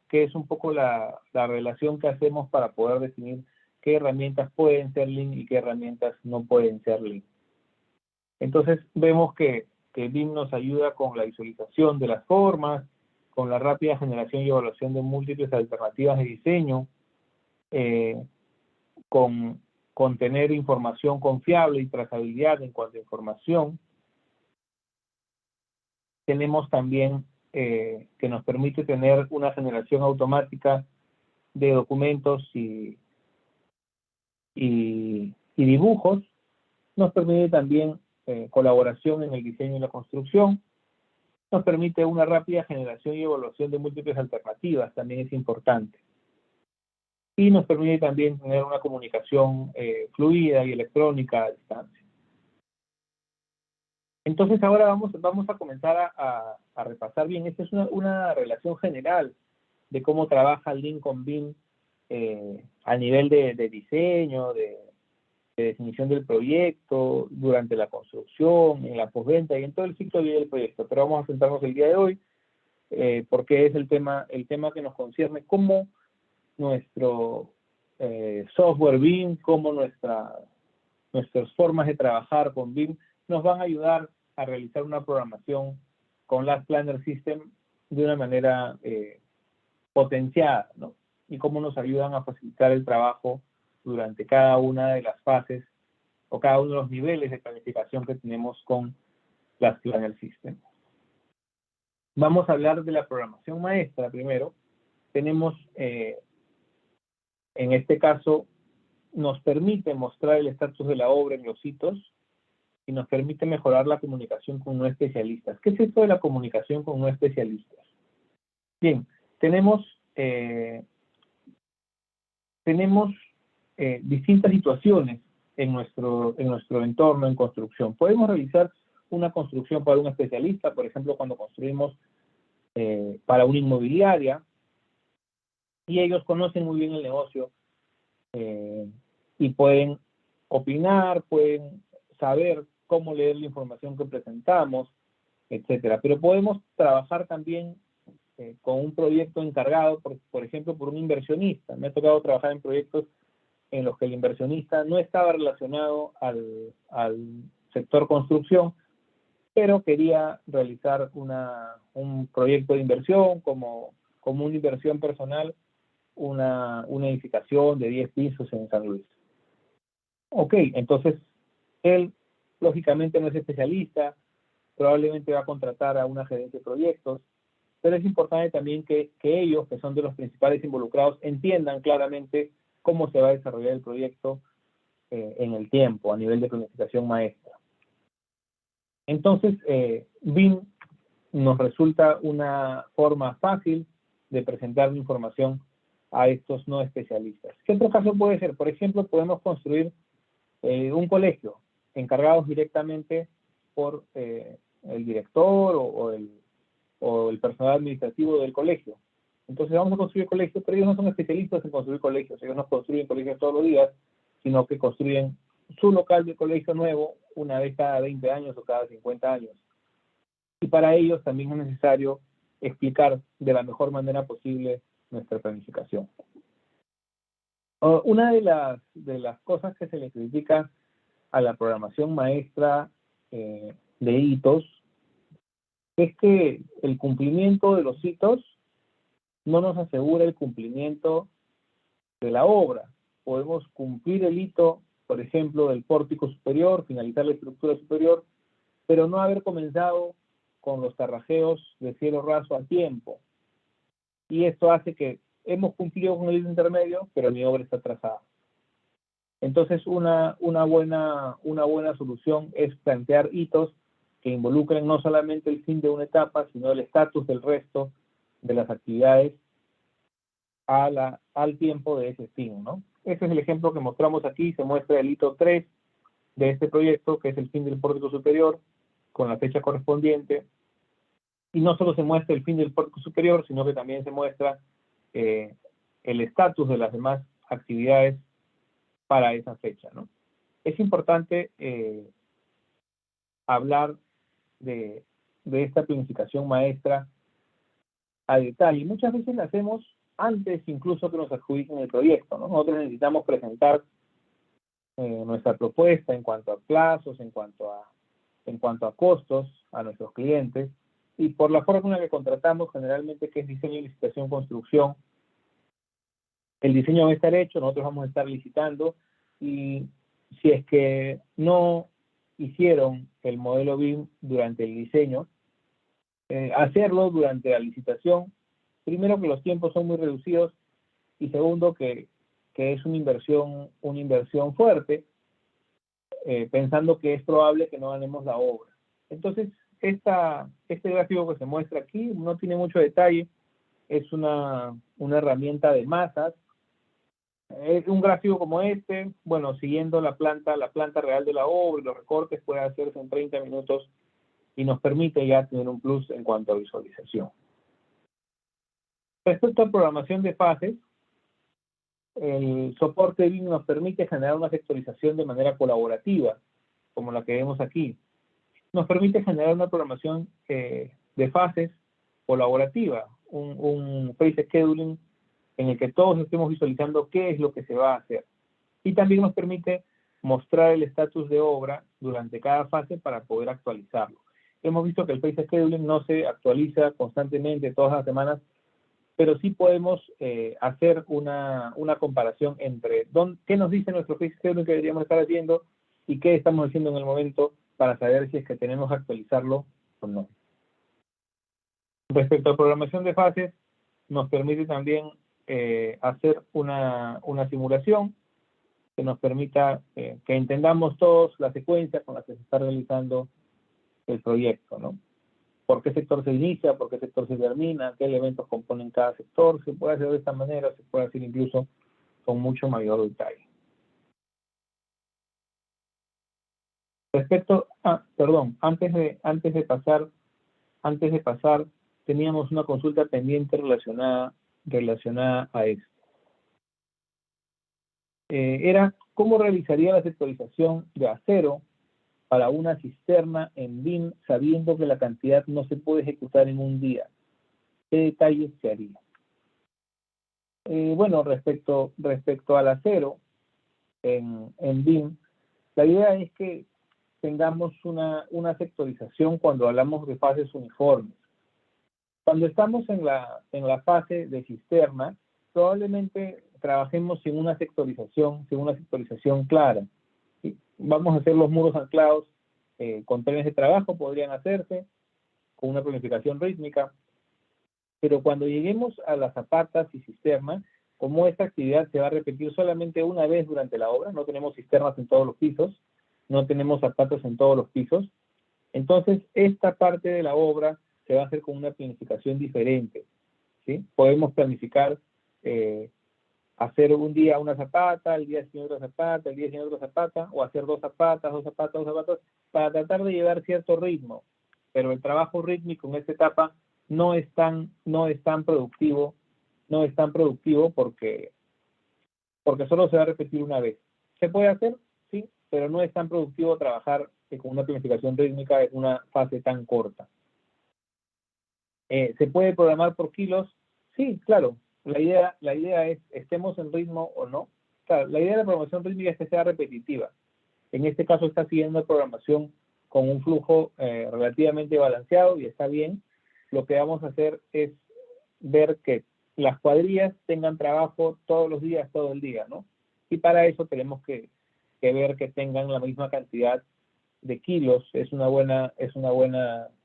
la relación que hacemos para poder definir qué herramientas pueden ser Lean y qué herramientas no pueden ser Lean. Entonces vemos que BIM nos ayuda con la visualización de las formas, con la rápida generación y evaluación de múltiples alternativas de diseño, con tener información confiable y trazabilidad en cuanto a información. Tenemos también que nos permite tener una generación automática de documentos y dibujos. Nos permite también colaboración en el diseño y la construcción. Nos permite una rápida generación y evaluación de múltiples alternativas, también es importante. Y nos permite también tener una comunicación fluida y electrónica a distancia. Entonces ahora vamos a comenzar a repasar bien. Esta es una relación general de cómo trabaja Lean con BIM a nivel de diseño, de definición del proyecto, durante la construcción, en la postventa y en todo el ciclo de vida del proyecto. Pero vamos a centrarnos el día de hoy porque es el tema que nos concierne, cómo nuestro software BIM, cómo nuestras formas de trabajar con BIM nos van a ayudar a realizar una programación con Last Planner System de una manera potenciada, ¿no? Y cómo nos ayudan a facilitar el trabajo durante cada una de las fases o cada uno de los niveles de planificación que tenemos con las Planner System. Vamos a hablar de la programación maestra primero. Tenemos, en este caso, nos permite mostrar el estatus de la obra en los hitos y nos permite mejorar la comunicación con no especialistas. ¿Qué es esto de la comunicación con no especialistas? Bien, tenemos distintas situaciones en nuestro entorno en construcción. Podemos realizar una construcción para un especialista, por ejemplo, cuando construimos para una inmobiliaria, y ellos conocen muy bien el negocio y pueden opinar, pueden saber cómo leer la información que presentamos, etcétera. Pero podemos trabajar también con un proyecto encargado, por ejemplo, por un inversionista. Me ha tocado trabajar en proyectos en los que el inversionista no estaba relacionado al sector construcción, pero quería realizar un proyecto de inversión como una inversión personal, una edificación de 10 pisos en San Luis. Ok, entonces él lógicamente no es especialista, probablemente va a contratar a una gerencia de proyectos, pero es importante también que ellos, que son de los principales involucrados, entiendan claramente cómo se va a desarrollar el proyecto en el tiempo, a nivel de planificación maestra. Entonces, BIM nos resulta una forma fácil de presentar la información a estos no especialistas. ¿Qué otro caso puede ser? Por ejemplo, podemos construir un colegio encargados directamente por el director o el personal administrativo del colegio. Entonces vamos a construir colegios, pero ellos no son especialistas en construir colegios. Ellos no construyen colegios todos los días, sino que construyen su local de colegio nuevo una vez cada 20 años o cada 50 años. Y para ellos también es necesario explicar de la mejor manera posible nuestra planificación. Una de las cosas que se le critica a la programación maestra de hitos es que el cumplimiento de los hitos no nos asegura el cumplimiento de la obra. Podemos cumplir el hito, por ejemplo, del pórtico superior, finalizar la estructura superior, pero no haber comenzado con los tarrajeos de cielo raso a tiempo. Y esto hace que hemos cumplido con el hito intermedio, pero mi obra está atrasada. Entonces, una buena solución es plantear hitos que involucren no solamente el fin de una etapa, sino el estatus del resto de las actividades al tiempo de ese fin, ¿no? Ese es el ejemplo que mostramos aquí. Se muestra el hito 3 de este proyecto, que es el fin del pórtico superior, con la fecha correspondiente. Y no solo se muestra el fin del pórtico superior, sino que también se muestra el estatus de las demás actividades para esa fecha, ¿no? Es importante hablar de esta planificación maestra a detalle. Muchas veces la hacemos antes incluso que nos adjudiquen el proyecto, ¿no? Nosotros necesitamos presentar nuestra propuesta en cuanto a plazos, en cuanto a costos a nuestros clientes, y por la fórmula que contratamos generalmente, que es diseño, licitación, construcción, el diseño va a estar hecho, nosotros vamos a estar licitando, y si es que no hicieron el modelo BIM durante el diseño, hacerlo durante la licitación. Primero, que los tiempos son muy reducidos, y segundo, que es una inversión fuerte, pensando que es probable que no ganemos la obra. Entonces, este gráfico que se muestra aquí no tiene mucho detalle, es una herramienta de masas. Es un gráfico como este, bueno, siguiendo la planta real de la obra y los recortes, puede hacerse en 30 minutos y nos permite ya tener un plus en cuanto a visualización. Respecto a programación de fases, el soporte BIM nos permite generar una sectorización de manera colaborativa, como la que vemos aquí. Nos permite generar una programación de fases colaborativa, un phase scheduling en el que todos estemos visualizando qué es lo que se va a hacer. Y también nos permite mostrar el estatus de obra durante cada fase para poder actualizarlo. Hemos visto que el phase scheduling no se actualiza constantemente todas las semanas, pero sí podemos hacer una comparación entre qué nos dice nuestro físico que deberíamos estar haciendo y qué estamos haciendo en el momento para saber si es que tenemos que actualizarlo o no. Respecto a programación de fases, nos permite también hacer una simulación que nos permita que entendamos todos la secuencia con la que se está realizando el proyecto, ¿no? ¿Por qué sector se inicia? ¿Por qué sector se termina? ¿Qué elementos componen cada sector? Se puede hacer de esta manera, se puede hacer incluso con mucho mayor detalle. Respecto a, perdón, antes de pasar, teníamos una consulta pendiente relacionada a esto. Era cómo realizaría la sectorización de acero para una cisterna en BIM sabiendo que la cantidad no se puede ejecutar en un día. ¿Qué detalles se haría? Bueno, respecto al acero en BIM, la idea es que tengamos una sectorización cuando hablamos de fases uniformes. Cuando estamos en la fase de cisterna, probablemente trabajemos sin una sectorización clara. ¿Sí? Vamos a hacer los muros anclados con trenes de trabajo, podrían hacerse con una planificación rítmica, pero cuando lleguemos a las zapatas y cisternas, como esta actividad se va a repetir solamente una vez durante la obra, no tenemos cisternas en todos los pisos, no tenemos zapatos en todos los pisos, entonces esta parte de la obra se va a hacer con una planificación diferente, ¿sí? Podemos planificar hacer un día una zapata, el día siguiente otra zapata, el día siguiente otra zapata, o hacer dos zapatas, para tratar de llevar cierto ritmo. Pero el trabajo rítmico en esta etapa no es tan productivo porque solo se va a repetir una vez. ¿Se puede hacer? Sí, pero no es tan productivo trabajar con una planificación rítmica en una fase tan corta. ¿Se puede programar por kilos? Sí, claro. La idea es, estemos en ritmo o no. Claro, la idea de la programación rítmica es que sea repetitiva. En este caso está siguiendo la programación con un flujo relativamente balanceado y está bien. Lo que vamos a hacer es ver que las cuadrillas tengan trabajo todos los días, todo el día, ¿no? Y para eso tenemos que ver que tengan la misma cantidad de kilos. Es una buena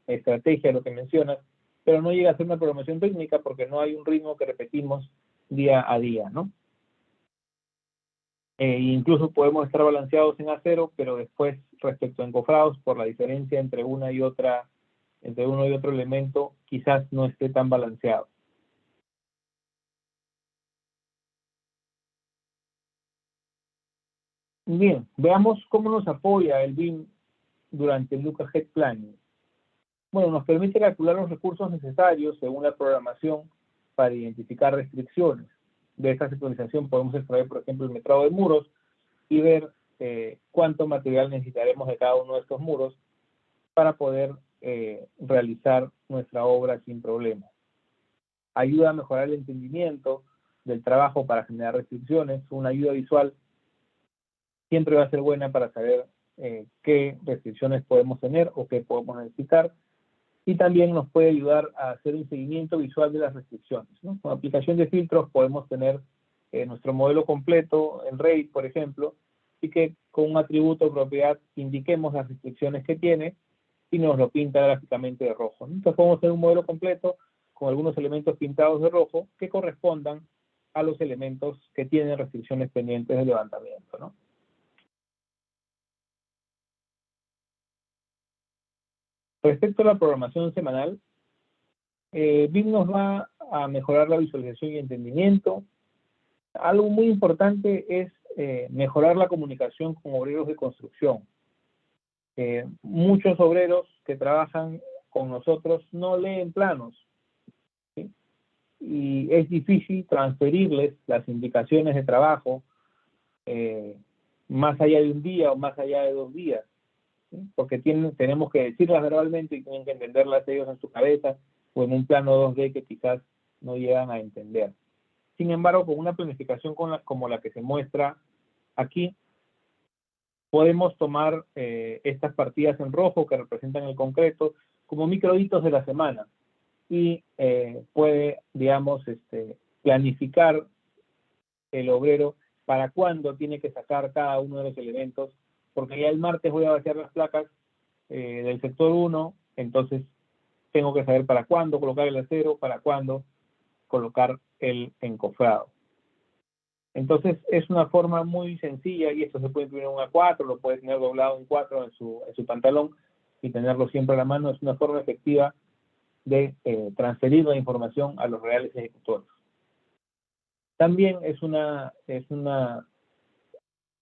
estrategia lo que mencionas, pero no llega a ser una programación rítmica porque no hay un ritmo que repetimos día a día, ¿no? Incluso podemos estar balanceados en acero, pero después respecto a encofrados, por la diferencia entre uno y otro elemento, quizás no esté tan balanceado. Bien, veamos cómo nos apoya el BIM durante el Luca Head Planning. Bueno, nos permite calcular los recursos necesarios según la programación para identificar restricciones. De esta sectorización podemos extraer, por ejemplo, el metrado de muros y ver cuánto material necesitaremos de cada uno de estos muros para poder realizar nuestra obra sin problemas. Ayuda a mejorar el entendimiento del trabajo para generar restricciones. Una ayuda visual siempre va a ser buena para saber qué restricciones podemos tener o qué podemos necesitar. Y también nos puede ayudar a hacer un seguimiento visual de las restricciones, ¿no? Con aplicación de filtros podemos tener nuestro modelo completo en Revit, por ejemplo, y que con un atributo o propiedad indiquemos las restricciones que tiene y nos lo pinta gráficamente de rojo, ¿no? Entonces podemos tener un modelo completo con algunos elementos pintados de rojo que correspondan a los elementos que tienen restricciones pendientes de levantamiento, ¿no? Respecto a la programación semanal, BIM nos va a mejorar la visualización y entendimiento. Algo muy importante es mejorar la comunicación con obreros de construcción. Muchos obreros que trabajan con nosotros no leen planos, ¿sí? Y es difícil transferirles las indicaciones de trabajo más allá de un día o más allá de 2 días, ¿sí? Porque tenemos que decirlas verbalmente y tienen que entenderlas ellos en su cabeza o en un plano 2D que quizás no llegan a entender. Sin embargo, con una planificación como la que se muestra aquí, podemos tomar estas partidas en rojo que representan el concreto como microhitos de la semana y puede, digamos, planificar el obrero para cuándo tiene que sacar cada uno de los elementos, porque ya el martes voy a vaciar las placas del sector 1, entonces tengo que saber para cuándo colocar el acero, para cuándo colocar el encofrado. Entonces es una forma muy sencilla, y esto se puede imprimir en un A4, lo puede tener doblado en 4 en su pantalón y tenerlo siempre a la mano. Es una forma efectiva de transferir la información a los reales ejecutores. También es una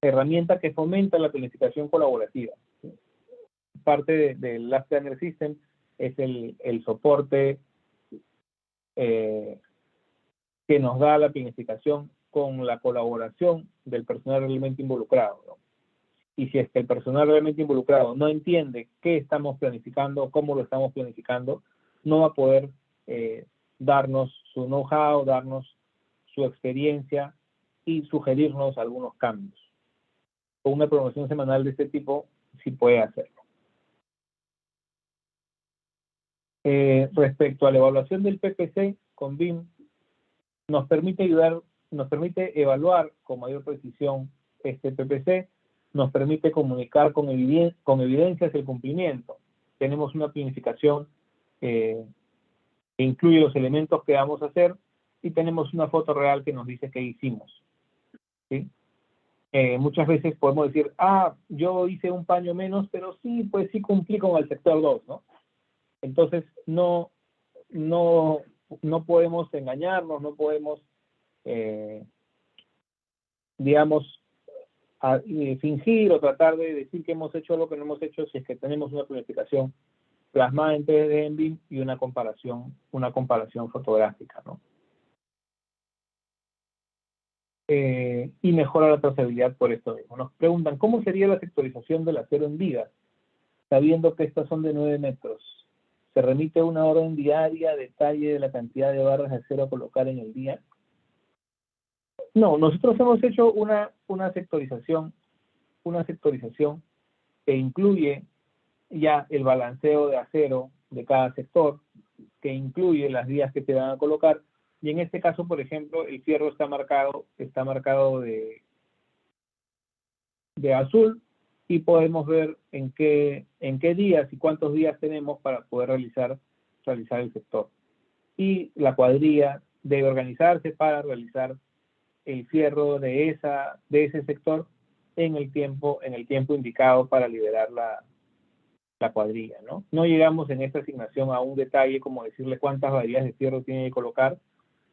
herramienta que fomenta la planificación colaborativa. Parte del Last Planner System es el soporte que nos da la planificación con la colaboración del personal realmente involucrado, ¿no? Y si es que el personal realmente involucrado no entiende qué estamos planificando, cómo lo estamos planificando, no va a poder darnos su know-how, darnos su experiencia y sugerirnos algunos cambios. Con una programación semanal de este tipo, sí puede hacerlo. Respecto a la evaluación del PPC con BIM, nos permite evaluar con mayor precisión este PPC, nos permite comunicar con evidencias el cumplimiento. Tenemos una planificación que incluye los elementos que vamos a hacer y tenemos una foto real que nos dice qué hicimos, ¿sí? Muchas veces podemos decir, yo hice un paño menos, pero sí, pues sí cumplí con el sector 2, ¿no? Entonces, no podemos engañarnos, no podemos, digamos, fingir o tratar de decir que hemos hecho lo que no hemos hecho si es que tenemos una planificación plasmada en 3D en BIM y una comparación fotográfica, ¿no? Y mejora la trazabilidad por esto mismo. Nos preguntan, ¿cómo sería la sectorización del acero en vigas, sabiendo que estas son de 9 metros? ¿Se remite una orden diaria, detalle de la cantidad de barras de acero a colocar en el día? No, nosotros hemos hecho una sectorización que incluye ya el balanceo de acero de cada sector, que incluye las vías que se van a colocar, y en este caso, por ejemplo, el fierro está marcado de azul, y podemos ver en qué días y cuántos días tenemos para poder realizar el sector. Y la cuadrilla debe organizarse para realizar el fierro de ese sector en el tiempo indicado para liberar la cuadrilla, ¿no? No llegamos en esta asignación a un detalle como decirle cuántas varillas de fierro tiene que colocar,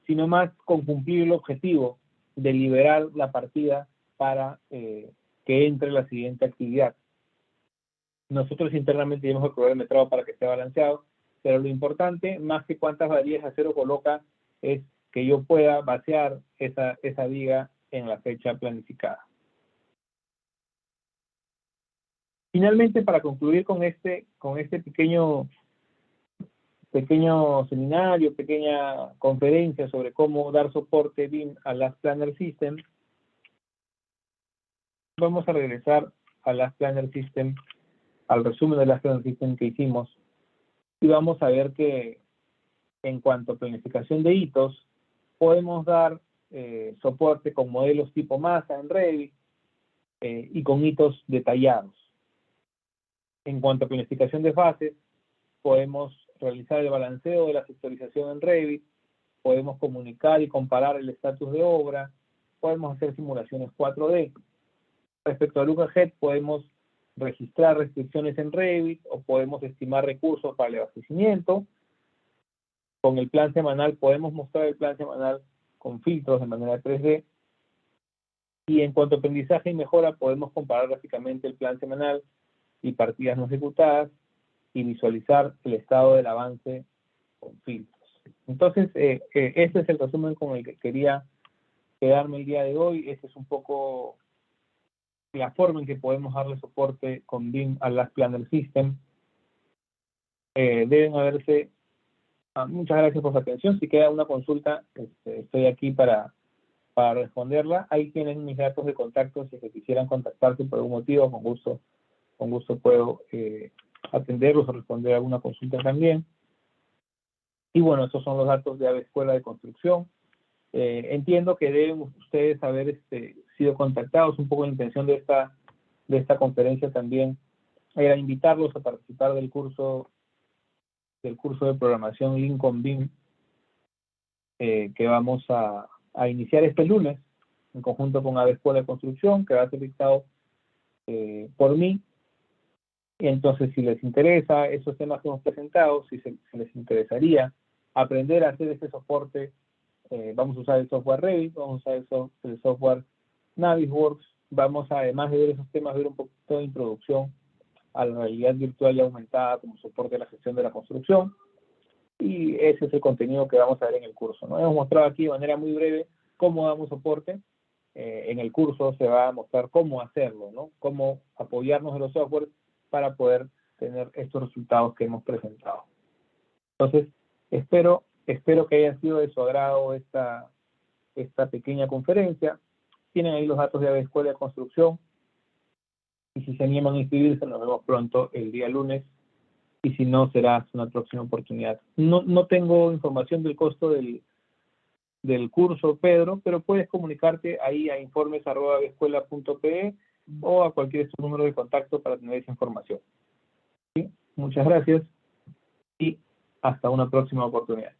sino más con cumplir el objetivo de liberar la partida para que entre la siguiente actividad. Nosotros internamente hemos el metrado para que esté balanceado, pero lo importante, más que cuántas varillas de acero coloca, es que yo pueda vaciar esa viga en la fecha planificada. Finalmente, para concluir con este pequeño seminario, pequeña conferencia sobre cómo dar soporte BIM a Last Planner System, vamos a regresar a Last Planner System, al resumen de Last Planner System que hicimos, y vamos a ver que en cuanto a planificación de hitos, podemos dar soporte con modelos tipo masa en Revit y con hitos detallados. En cuanto a planificación de fases, podemos realizar el balanceo de la sectorización en Revit, podemos comunicar y comparar el estatus de obra, podemos hacer simulaciones 4D. Respecto al UCAGED, podemos registrar restricciones en Revit o podemos estimar recursos para el abastecimiento. Con el plan semanal podemos mostrar el plan semanal con filtros de manera 3D. Y en cuanto a aprendizaje y mejora, podemos comparar gráficamente el plan semanal y partidas no ejecutadas y visualizar el estado del avance con filtros. Entonces, este es el resumen con el que quería quedarme el día de hoy. Este es un poco la forma en que podemos darle soporte con BIM a Last Planner System. Deben haberse... muchas gracias por su atención. Si queda una consulta, estoy aquí para responderla. Ahí tienen mis datos de contacto. Si quisieran contactarte por algún motivo, con gusto puedo atenderlos o responder alguna consulta también. Y bueno, estos son los datos de AVE Escuela de Construcción. Entiendo que deben ustedes haber sido contactados. Un poco la intención de esta conferencia también era invitarlos a participar del curso de programación Lincoln BIM que vamos a iniciar este lunes en conjunto con AVE Escuela de Construcción, que va a ser dictado por mí. Y entonces, si les interesa esos temas que hemos presentado, si les interesaría aprender a hacer este soporte, vamos a usar el software Revit, vamos a usar el software Navisworks, vamos a, además de ver esos temas, ver un poquito de introducción a la realidad virtual y aumentada como soporte de la gestión de la construcción. Y ese es el contenido que vamos a ver en el curso, ¿no? Hemos mostrado aquí de manera muy breve cómo damos soporte. En el curso se va a mostrar cómo hacerlo, ¿no? Cómo apoyarnos en los softwares para poder tener estos resultados que hemos presentado. Entonces, espero que haya sido de su agrado esta pequeña conferencia. Tienen ahí los datos de AVE Escuela de Construcción. Y si se animan a inscribirse, nos vemos pronto el día lunes. Y si no, será una próxima oportunidad. No tengo información del costo del curso, Pedro, pero puedes comunicarte ahí a informes@avescuela.pe o a cualquier número de contacto para tener esa información. ¿Sí? Muchas gracias y hasta una próxima oportunidad.